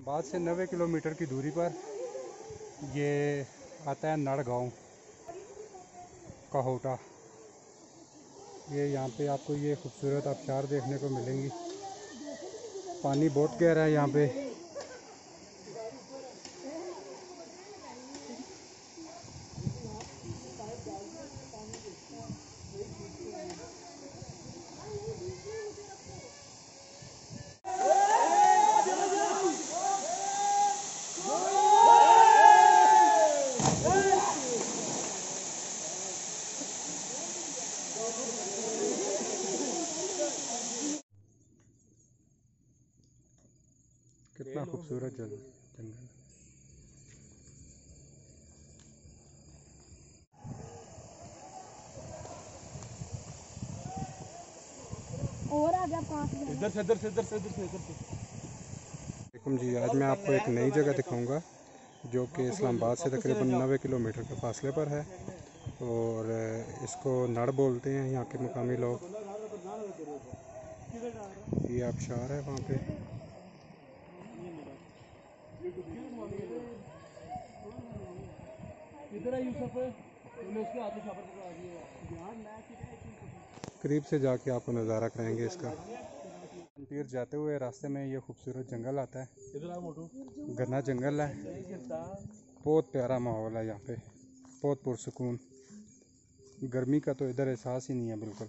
इस्लामाबाद से 90 किलोमीटर की दूरी पर ये आता है नड़ गाँव काहोटा। ये यहाँ पे आपको ये खूबसूरत आबशार देखने को मिलेंगी। पानी बहुत गहरा है यहाँ पे। कितना खूबसूरत जंगल। और आगे आप कहाँ से इधर से जी, आज मैं आपको एक नई जगह दिखाऊंगा जो कि इस्लामाबाद से तकरीबन 90 किलोमीटर के फासले पर है और इसको नड़ बोलते हैं यहाँ के मुकामी लोग। ये आबशार है वहाँ पे। करीब से जाके आपको नज़ारा कराएंगे इसका। पीर जाते हुए रास्ते में ये खूबसूरत जंगल आता है। घना जंगल है, बहुत प्यारा माहौल है यहाँ पे, बहुत पुरसुकून। गर्मी का तो इधर एहसास ही नहीं है बिल्कुल।